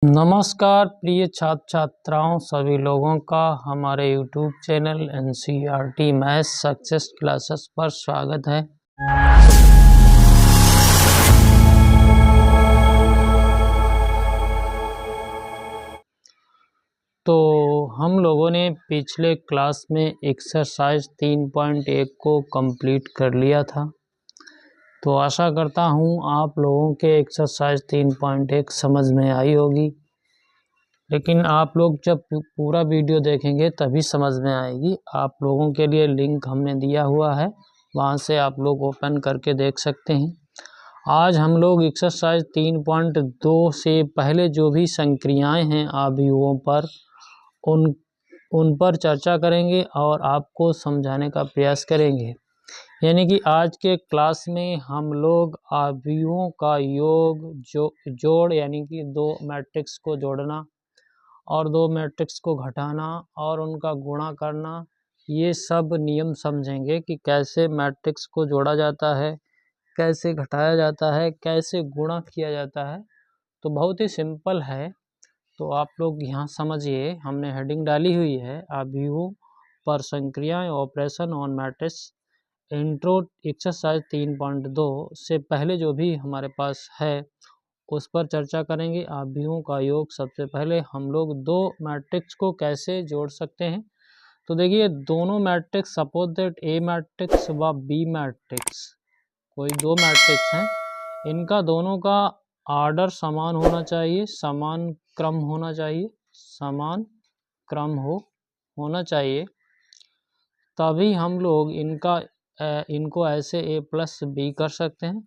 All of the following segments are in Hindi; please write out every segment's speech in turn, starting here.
नमस्कार प्रिय छात्र छात्राओं सभी लोगों का हमारे YouTube channel NCERT maths success classes पर स्वागत है। तो हम लोगों ने पिछले क्लास में एक्सरसाइज 3.1 को कंप्लीट कर लिया था। तो आशा करता हूँ आप लोगों के एक्सरसाइज 3.1 समझ में आई होगी, लेकिन आप लोग जब पूरा वीडियो देखेंगे तभी समझ में आएगी। आप लोगों के लिए लिंक हमने दिया हुआ है, वहाँ से आप लोग ओपन करके देख सकते हैं। आज हम लोग एक्सरसाइज 3.2 से पहले जो भी संक्रियाएं हैं अवयवों पर उन पर चर्चा करेंगे और आपको समझाने का प्रयास करेंगे। यानी कि आज के क्लास में हम लोग अवयवों का योग जोड़ यानी कि दो मैट्रिक्स को जोड़ना और दो मैट्रिक्स को घटाना और उनका गुणा करना, ये सब नियम समझेंगे कि कैसे मैट्रिक्स को जोड़ा जाता है, कैसे घटाया जाता है, कैसे गुणा किया जाता है। तो बहुत ही सिंपल है। तो आप लोग यहाँ समझिए, हमने हेडिंग डाली हुई है अवयवों पर संक्रियाएं operation on matrix intro exercise 3.2 से पहले जो भी हमारे पास है उस पर चर्चा करेंगे। अवयवों का योग। सबसे पहले हम लोग दो मैट्रिक्स को कैसे जोड़ सकते हैं। तो देखिए, दोनों matrix, suppose that A matrix व बी मैट्रिक्स, कोई दो मैट्रिक्स हैं, इनका दोनों का ऑर्डर समान होना चाहिए, समान क्रम होना चाहिए, समान क्रम होना चाहिए, तभी हम लोग इनको ऐसे ए प्लस बी कर सकते हैं।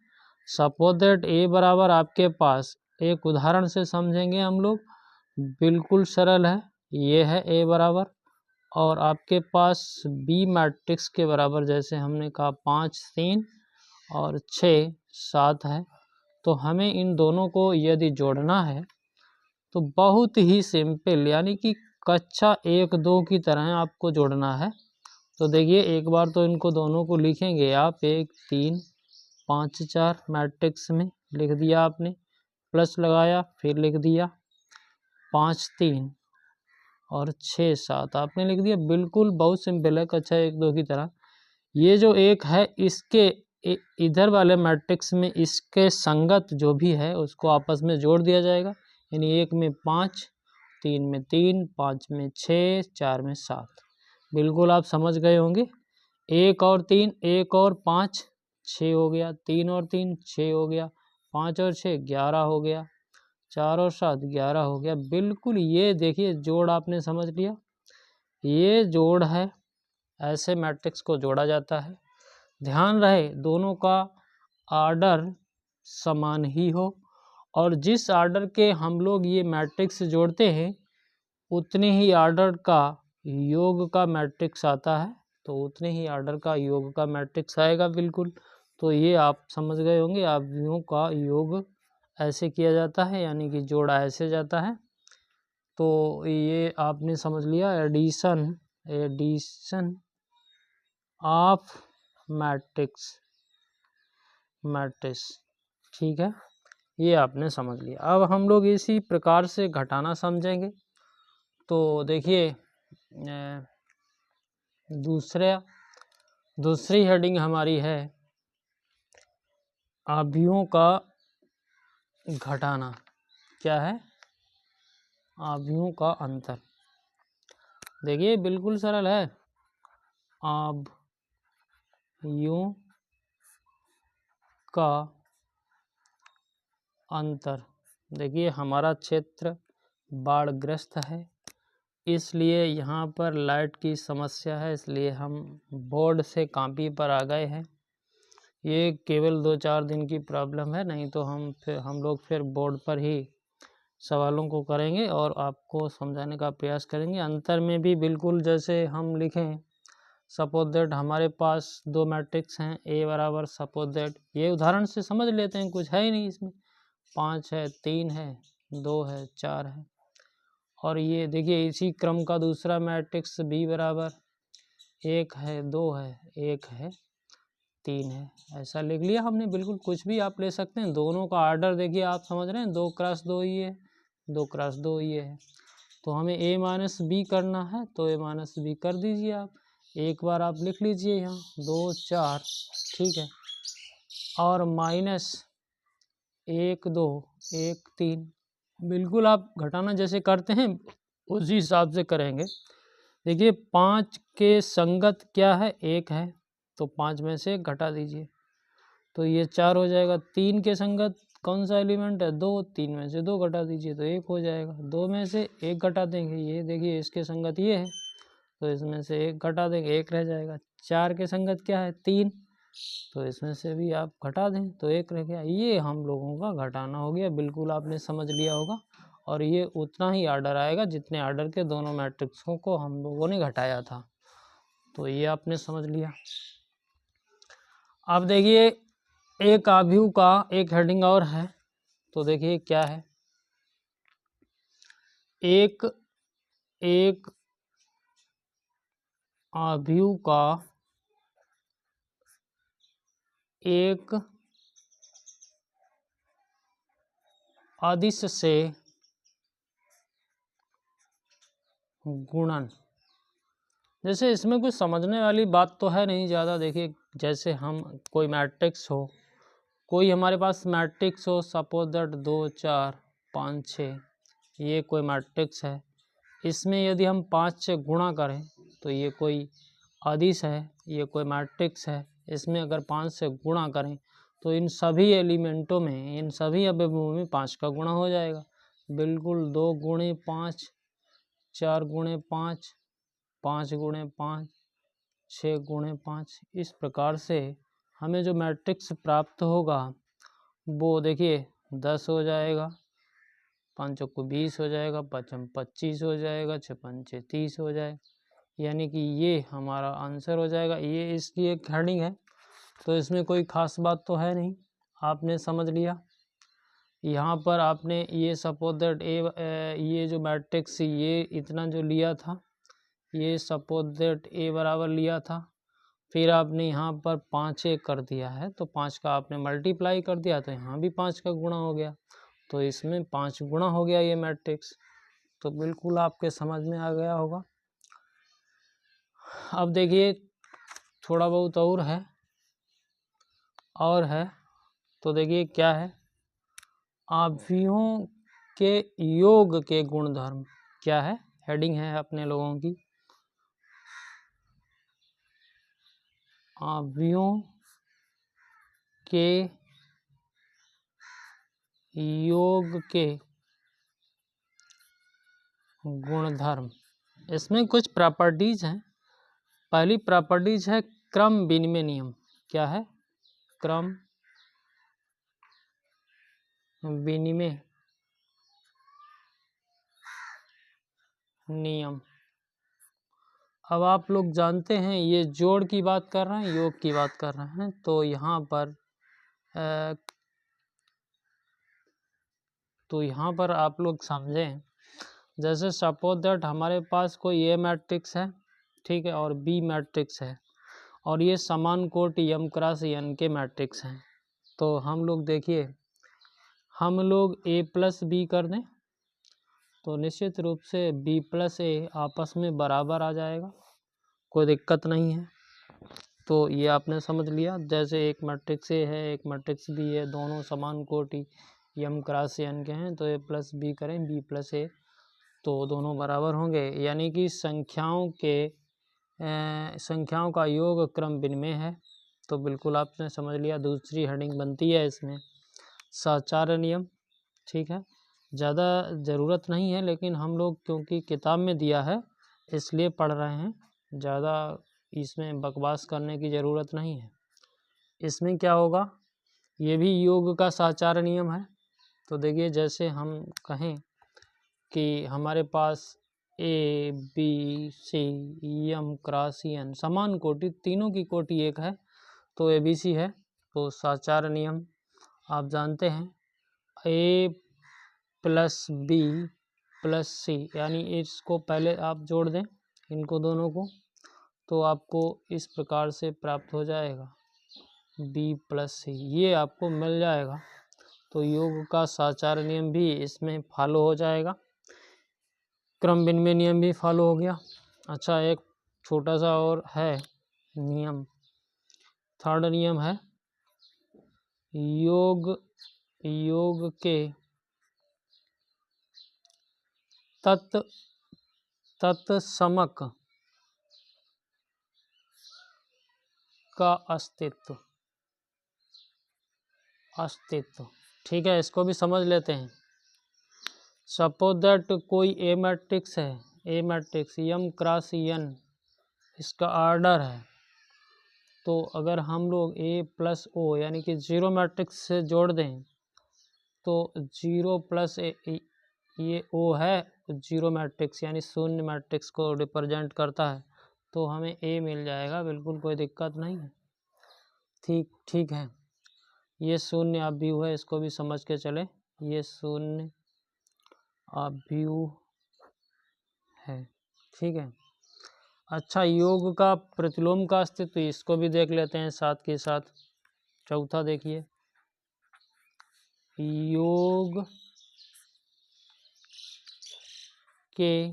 सपोज दैट ए बराबर आपके पास, एक उदाहरण से समझेंगे हम लोग, बिल्कुल सरल है। ये है ए बराबर और आपके पास बी मैट्रिक्स के बराबर, जैसे हमने कहा 5 3 और 6 7 है। तो हमें इन दोनों को यदि जोड़ना है तो बहुत ही सिंपल, यानी कि कक्षा 1-2 की तरह आपको जोड़ना है। तो देखिए, एक बार तो इनको दोनों को लिखेंगे आप, 1 3 5 4 मैट्रिक्स में लिख दिया आपने, प्लस लगाया, फिर लिख दिया 5 3 और 6 7 आपने लिख दिया। बिल्कुल बहुत सिंपल है, कक्षा 1-2 की तरह। ये जो एक है, इसके इधर वाले मैट्रिक्स में इसके संगत जो भी है उसको आपस में जोड़ दिया जाएगा। यानी 1 में 5, 3 में 3, 5 में 6, 4 में 7। बिल्कुल आप समझ गए होंगे। 1 और 3, 1 और 5 6 हो गया, 3 और 3 6 हो गया, 5 और 6 11 हो गया, 4 और 7 11 हो गया। बिल्कुल, ये देखिए जोड़ आपने समझ लिया। ये जोड़ है, ऐसे मैट्रिक्स को जोड़ा जाता है। ध्यान रहे दोनों का आर्डर समान ही हो, और जिस आर्डर के हम लोग ये मैट्रिक्स जोड़ते हैं उतने ही आर्डर का योग का मैट्रिक्स आता है। तो उतने ही आर्डर का योग का मैट्रिक्स आएगा। बिल्कुल, तो ये आप समझ गए होंगे, अवयवों का योग ऐसे किया जाता है, यानी कि जोड़ा ऐसे जाता है। तो ये आपने समझ लिया, एडिशन ऑफ मैट्रिक्स, ठीक है, ये आपने समझ लिया। अब हम लोग इसी प्रकार से घटाना समझेंगे। तो देखिए, दूसरी हेडिंग हमारी है अवयवों का घटाना। क्या है? अवयवों का अंतर। देखिए, बिल्कुल सरल है। अवयवों का अंतर। देखिए, हमारा क्षेत्र बाढ़ग्रस्त है, इसलिए यहाँ पर लाइट की समस्या है, इसलिए हम बोर्ड से कॉपी पर आ गए हैं। ये केवल 2-4 दिन की प्रॉब्लम है, नहीं तो हम लोग फिर बोर्ड पर ही सवालों को करेंगे और आपको समझाने का प्रयास करेंगे। अंतर में भी बिल्कुल जैसे हम लिखें, सपोज दैट हमारे पास दो मैट्रिक्स हैं, ए बराबर, सपोज दैट ये उदाहरण से समझ लेते हैं, कुछ है ही नहीं इसमें, 5 है, 3 है, 2 है, 4 है। और ये देखिए, इसी क्रम का दूसरा मैट्रिक्स बी बराबर, 1 है, 2 है, 1 है, 3 है, ऐसा लिख लिया हमने। बिल्कुल कुछ भी आप ले सकते हैं। दोनों का आर्डर देखिए, आप समझ रहे हैं, 2 क्रॉस 2 ही है, 2 क्रॉस 2 ये है। तो हमें a माइनस बी करना है, तो a माइनस बी कर दीजिए आप। एक बार आप लिख लीजिए यहाँ 2 4, ठीक है, और माइनस 1 2 1 3। बिल्कुल आप घटाना जैसे करते हैं उसी हिसाब से करेंगे। देखिए 5 के संगत क्या है, 1 है, तो 5 में से 1 घटा दीजिए, तो ये 4 हो जाएगा। 3 के संगत कौन सा एलिमेंट है, 2, 3 में से 2 घटा दीजिए तो 1 हो जाएगा। 2 में से 1 घटा देंगे, ये देखिए इसके संगत ये है, तो इसमें से 1 घटा देंगे, 1 रह जाएगा। 4 के संगत क्या है, 3, तो इसमें से भी आप घटा दें तो 1 रह गया। ये हम लोगों का घटाना हो गया, बिल्कुल आपने समझ लिया होगा। और ये उतना ही आर्डर आएगा जितने आर्डर के दोनों मैट्रिक्सों को हम लोगों ने घटाया था। तो ये आपने समझ लिया। अब देखिए एक आव्यूह का एक हेडिंग और है, तो देखिए क्या है, एक आव्यूह का एक अदिश से गुणन। जैसे इसमें कुछ समझने वाली बात तो है नहीं ज़्यादा। देखिए जैसे हम कोई मैट्रिक्स हो, कोई हमारे पास मैट्रिक्स हो, सपोज दैट 2 4 5 6, ये कोई मैट्रिक्स है। इसमें यदि हम 5 से गुणा करें तो ये कोई अदिश है, ये कोई मैट्रिक्स है। इसमें अगर 5 से गुणा करें तो इन सभी एलिमेंटों में, इन सभी अवयवों में 5 का गुणा हो जाएगा। बिल्कुल 2 गुणे 5, 4 गुणे 5, 5 गुणे 5, 6 गुणे 5। इस प्रकार से हमें जो मैट्रिक्स प्राप्त होगा वो देखिए 10 हो जाएगा, 5 चौको 20 हो जाएगा, 5 25 हो जाएगा, 6 पंचे 30 हो जाएगा। यानी कि ये हमारा आंसर हो जाएगा। ये इसकी एक हेडिंग है, तो इसमें कोई ख़ास बात तो है नहीं, आपने समझ लिया। यहाँ पर आपने ये सपोज दैट ये जो मैट्रिक्स ये इतना जो लिया था, ये सपोज दैट ए बराबर लिया था, फिर आपने यहाँ पर 5 1 कर दिया है, तो 5 का आपने मल्टीप्लाई कर दिया, तो यहाँ भी 5 का गुणा हो गया, तो इसमें 5 गुणा हो गया ये मैट्रिक्स। तो बिल्कुल आपके समझ में आ गया होगा। अब देखिए थोड़ा बहुत और है, तो देखिए क्या है, आव्यूहों के योग के गुणधर्म। क्या है, हेडिंग है अपने लोगों की, आव्यूहों के योग के गुणधर्म। इसमें कुछ प्रॉपर्टीज हैं। पहली प्रॉपर्टीज है क्रम विनिमय नियम। क्या है, क्रम विनिमय नियम। अब आप लोग जानते हैं ये जोड़ की बात कर रहे हैं, योग की बात कर रहे हैं, तो यहाँ पर आप लोग समझें। जैसे सपोज दैट हमारे पास कोई ए मैट्रिक्स है, ठीक है, और बी मैट्रिक्स है, और ये समान कोटि m क्रॉस n के मैट्रिक्स हैं। तो हम लोग देखिए, हम लोग a प्लस बी कर दें तो निश्चित रूप से b प्लस ए आपस में बराबर आ जाएगा, कोई दिक्कत नहीं है। तो ये आपने समझ लिया। जैसे एक मैट्रिक्स ए है, एक मैट्रिक्स बी है, दोनों समान कोटि m क्रॉस n के हैं, तो a प्लस बी करें, b प्लस ए, तो दोनों बराबर होंगे। यानी कि संख्याओं का योग क्रम विनिमय है। तो बिल्कुल आपने समझ लिया। दूसरी हेडिंग बनती है इसमें साचार्य नियम, ठीक है, ज़्यादा ज़रूरत नहीं है, लेकिन हम लोग क्योंकि किताब में दिया है इसलिए पढ़ रहे हैं, ज़्यादा इसमें बकवास करने की ज़रूरत नहीं है। इसमें क्या होगा, ये भी योग का साचार्य नियम है। तो देखिए जैसे हम कहें कि हमारे पास A B C M cross N समान कोटि, तीनों की कोटि एक है, तो ए बी सी है। तो साचार्य नियम आप जानते हैं, ए प्लस बी प्लस सी, यानी इसको पहले आप जोड़ दें इनको दोनों को, तो आपको इस प्रकार से प्राप्त हो जाएगा बी प्लस सी, ये आपको मिल जाएगा। तो योग का साचार्य नियम भी इसमें फॉलो हो जाएगा, क्रम विनिमय नियम भी फॉलो हो गया। अच्छा, एक छोटा सा और है नियम, थर्ड नियम है योग के तत्समक का अस्तित्व। ठीक है, इसको भी समझ लेते हैं। सपोज दैट कोई ए मैट्रिक्स है, ए मैट्रिक्स m क्रॉस n इसका ऑर्डर है, तो अगर हम लोग a प्लस ओ यानी कि जीरो मैट्रिक्स से जोड़ दें तो 0 प्लस ये ओ है, जीरो मैट्रिक्स यानी शून्य मैट्रिक्स को रिप्रेजेंट करता है, तो हमें a मिल जाएगा, बिल्कुल कोई दिक्कत नहीं है। ठीक है, ये शून्य अवयव है, इसको भी समझ के चले, ये शून्य अवयव है। ठीक है। अच्छा, योग का प्रतिलोम का अस्तित्व, इसको भी देख लेते हैं साथ के साथ। चौथा देखिए, योग के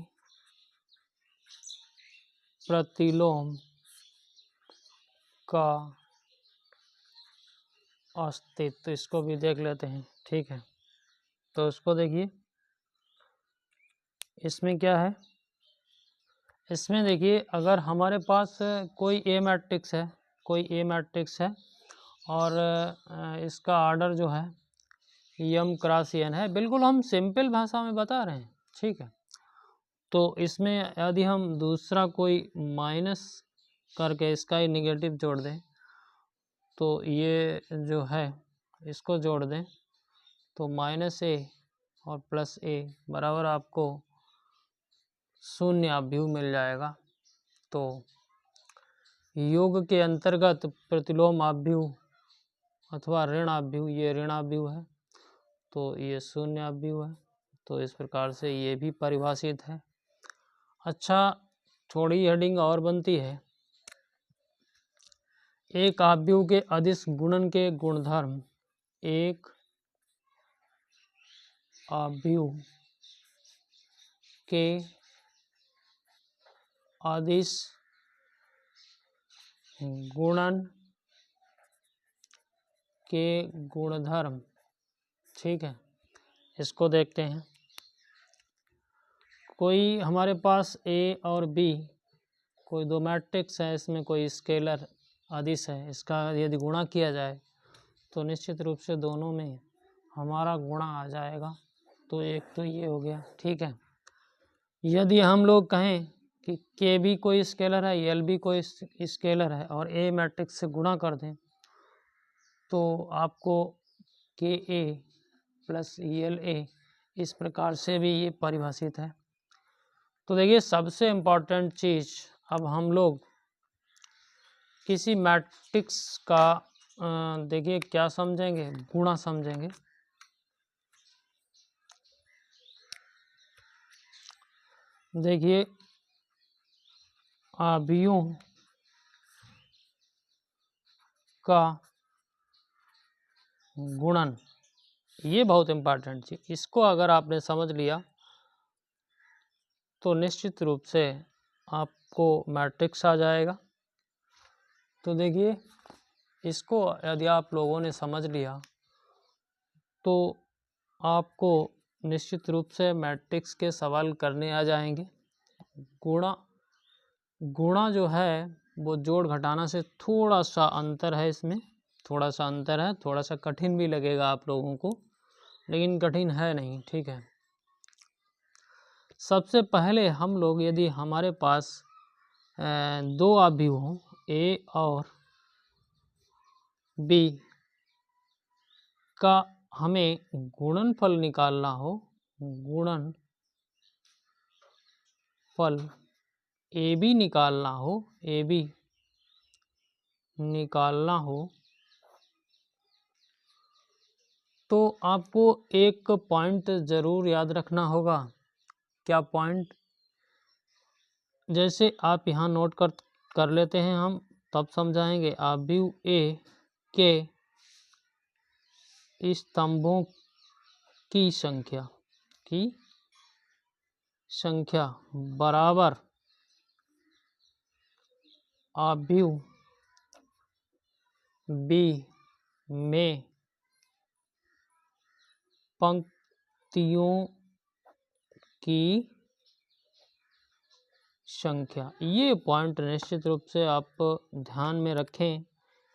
प्रतिलोम का अस्तित्व, इसको भी देख लेते हैं। ठीक है, तो इसको देखिए, इसमें क्या है, इसमें देखिए अगर हमारे पास कोई ए मैट्रिक्स है, और इसका ऑर्डर जो है m क्रॉस n है, बिल्कुल हम सिंपल भाषा में बता रहे हैं। ठीक है, तो इसमें यदि हम दूसरा कोई माइनस करके इसका ही निगेटिव जोड़ दें, तो ये जो है इसको जोड़ दें तो माइनस ए और प्लस ए बराबर आपको शून्य अवयव मिल जाएगा। तो योग के अंतर्गत प्रतिलोम अवयव अथवा ऋण अवयव, ये ऋण अवयव है, तो ये शून्य अवयव है, तो इस प्रकार से ये भी परिभाषित है। अच्छा, थोड़ी हेडिंग और बनती है, एक अवयव के अदिश गुणन के गुणधर्म, एक अवयव के अदिश गुणन के गुणधर्म। ठीक है, इसको देखते हैं। कोई हमारे पास ए और बी कोई दो मैट्रिक्स है, इसमें कोई स्केलर अदिश है, इसका यदि गुणा किया जाए तो निश्चित रूप से दोनों में हमारा गुणा आ जाएगा। तो एक तो ये हो गया। ठीक है, यदि हम लोग कहें कि के भी कोई स्केलर है, एल भी कोई स्केलर है और ए मैट्रिक्स से गुणा कर दें तो आपको के ए प्लस एल ए इस प्रकार से भी ये परिभाषित है। तो देखिए, सबसे इम्पोर्टेंट चीज़, अब हम लोग किसी मैट्रिक्स का देखिए क्या समझेंगे, गुणा समझेंगे। देखिए, अवयवों का गुणन, ये बहुत इम्पोर्टेंट चीज, इसको अगर आपने समझ लिया तो निश्चित रूप से आपको मैट्रिक्स आ जाएगा। तो देखिए, इसको यदि आप लोगों ने समझ लिया तो आपको निश्चित रूप से मैट्रिक्स के सवाल करने आ जाएंगे। गुणा जो है वो जोड़ घटाना से थोड़ा सा अंतर है, इसमें थोड़ा सा अंतर है, थोड़ा सा कठिन भी लगेगा आप लोगों को, लेकिन कठिन है नहीं। ठीक है, सबसे पहले हम लोग, यदि हमारे पास दो अवयव हों ए और बी का हमें गुणनफल निकालना हो, गुणनफल ए बी निकालना हो, ए बी निकालना हो, तो आपको एक पॉइंट ज़रूर याद रखना होगा। क्या पॉइंट? जैसे आप यहाँ नोट कर लेते हैं, हम तब समझाएंगे। अवयव ए के स्तंभों की संख्या बराबर आव्यूह बी में पंक्तियों की संख्या। ये पॉइंट निश्चित रूप से आप ध्यान में रखें,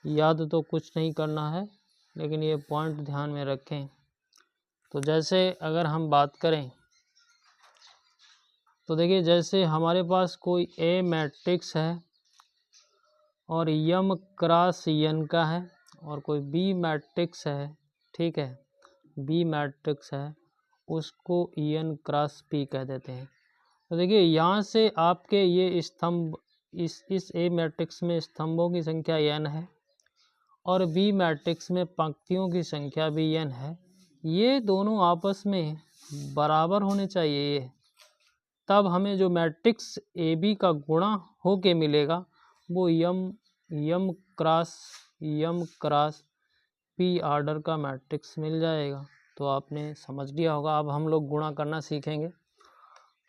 याद तो कुछ नहीं करना है, लेकिन ये पॉइंट ध्यान में रखें। तो जैसे अगर हम बात करें तो देखिए, जैसे हमारे पास कोई ए मैट्रिक्स है और यम क्रॉस एन का है, और कोई बी मैट्रिक्स है, ठीक है, बी मैट्रिक्स है, उसको एन क्रॉस पी कह देते हैं। तो देखिए, यहाँ से आपके ये स्तंभ, इस ए मैट्रिक्स में स्तंभों की संख्या एन है और बी मैट्रिक्स में पंक्तियों की संख्या भी एन है। ये दोनों आपस में बराबर होने चाहिए, ये तब हमें जो मैट्रिक्स ए बी का गुणा होके मिलेगा वो यम क्रॉस पी ऑर्डर का मैट्रिक्स मिल जाएगा। तो आपने समझ लिया होगा। अब हम लोग गुणा करना सीखेंगे।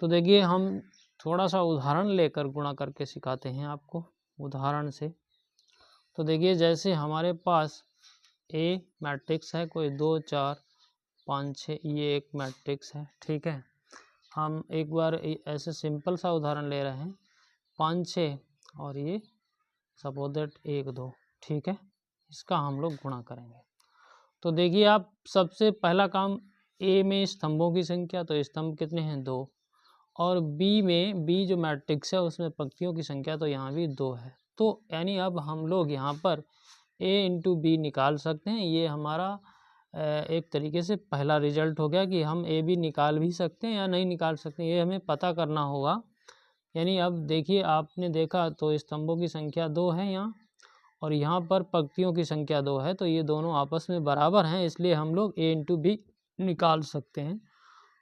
तो देखिए, हम थोड़ा सा उदाहरण लेकर गुणा करके सिखाते हैं आपको, उदाहरण से। तो देखिए, जैसे हमारे पास ए मैट्रिक्स है, कोई 2 4 5 6, ये एक मैट्रिक्स है, ठीक है। हम एक बार ऐसे सिंपल सा उदाहरण ले रहे हैं, 5 6 और ये सपोज दैट 1 2, ठीक है। इसका हम लोग गुणा करेंगे। तो देखिए, आप सबसे पहला काम, ए में स्तंभों की संख्या, तो स्तंभ कितने हैं 2, और बी में, बी जो मैट्रिक्स है उसमें पंक्तियों की संख्या तो यहाँ भी 2 है। तो यानी अब हम लोग यहाँ पर a इंटू बी निकाल सकते हैं। ये हमारा एक तरीके से पहला रिजल्ट हो गया कि हम ए बी निकाल भी सकते हैं या नहीं निकाल सकते हैं, ये हमें पता करना होगा। यानी अब देखिए, आपने देखा तो स्तंभों की संख्या 2 है यहाँ, और यहाँ पर पंक्तियों की संख्या 2 है, तो ये दोनों आपस में बराबर हैं, इसलिए हम लोग a इंटू बी निकाल सकते हैं।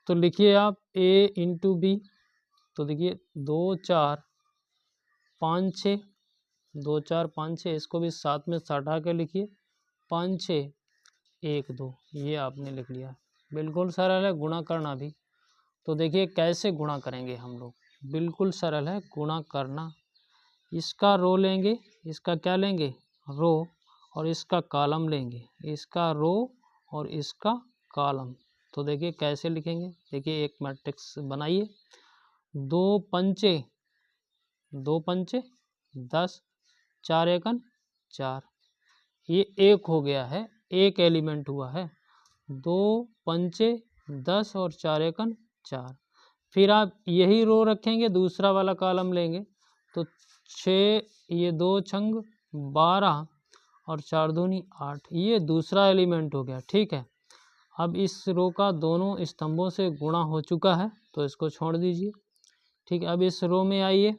तो लिखिए आप a इंटू बी। तो देखिए, 2 4 5 6, 2 4 5 6, इसको भी साथ में सटा के लिखिए, 5 6 1 2, ये आपने लिख लिया। बिल्कुल सरल है गुणा करना भी। तो देखिए, कैसे गुणा करेंगे हम लोग, बिल्कुल सरल है गुणा करना। इसका रो लेंगे, इसका क्या लेंगे, रो, और इसका कॉलम लेंगे, इसका रो और इसका कॉलम। तो देखिए कैसे लिखेंगे। देखिए, एक मैट्रिक्स बनाइए, 2 पंचे 10, 4 एकन 4, ये एक हो गया है, एक एलिमेंट हुआ है। 2 पंचे 10 और 4 एकन 4। फिर आप यही रो रखेंगे, दूसरा वाला कॉलम लेंगे, तो 6, ये 2 छंग 12 और 4 दूनी 8, ये दूसरा एलिमेंट हो गया, ठीक है। अब इस रो का दोनों स्तंभों से गुणा हो चुका है, तो इसको छोड़ दीजिए, ठीक है। अब इस रो में आइए,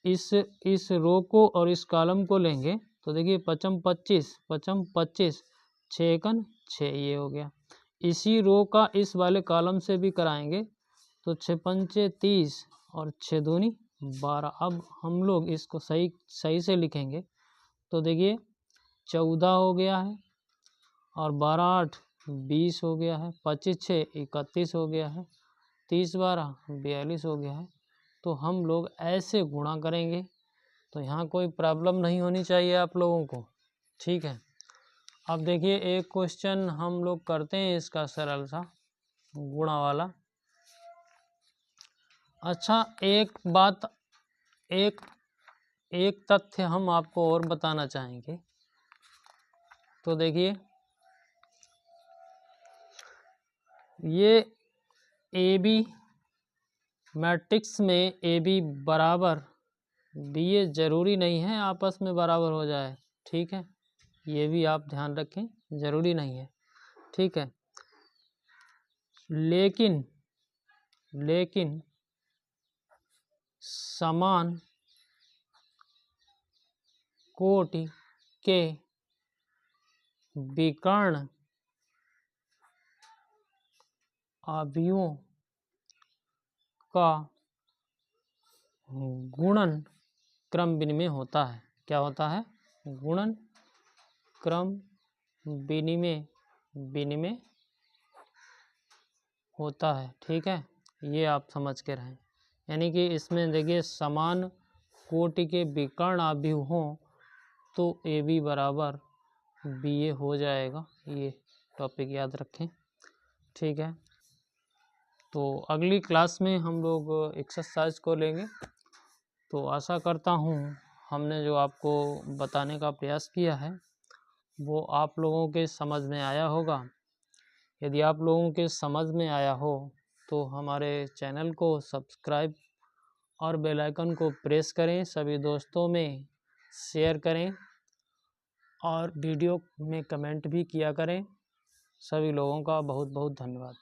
इस रो को और इस कॉलम को लेंगे, तो देखिए 5 25 6 एकन 6, ये हो गया। इसी रो का इस वाले कॉलम से भी कराएंगे, तो 6 पंचे 30 और 6 दूनी 12। अब हम लोग इसको सही से लिखेंगे, तो देखिए 14 हो गया है, और 12 8 20 हो गया है, 25 6 31 हो गया है, 30 12 42 हो गया है। तो हम लोग ऐसे गुणा करेंगे, तो यहाँ कोई प्रॉब्लम नहीं होनी चाहिए आप लोगों को, ठीक है। अब देखिए, एक क्वेश्चन हम लोग करते हैं इसका सरल सा गुणा वाला। अच्छा, एक बात, एक तथ्य हम आपको और बताना चाहेंगे। तो देखिए, ये ए बी मैट्रिक्स में ए बी बराबर बी, ये जरूरी नहीं है आपस में बराबर हो जाए, ठीक है। ये भी आप ध्यान रखें, जरूरी नहीं है, ठीक है। लेकिन समान कोटि के विकर्ण अवयवों का गुणन क्रम विनिमय होता है। क्या होता है? गुणन क्रम विनिमय विनिमय होता है। ठीक है, ये आप समझ के रहें। यानी कि इसमें देखिए समान कोटि के विकर्ण आव्यूह हों तो AB बराबर BA हो जाएगा। ये टॉपिक याद रखें। ठीक है, तो अगली क्लास में हम लोग एक्सरसाइज को लेंगे। तो आशा करता हूँ हमने जो आपको बताने का प्रयास किया है वो आप लोगों के समझ में आया होगा। यदि आप लोगों के समझ में आया हो तो हमारे चैनल को सब्सक्राइब और बेल आइकन को प्रेस करें, सभी दोस्तों में शेयर करें और वीडियो में कमेंट भी किया करें। सभी लोगों का बहुत बहुत धन्यवाद।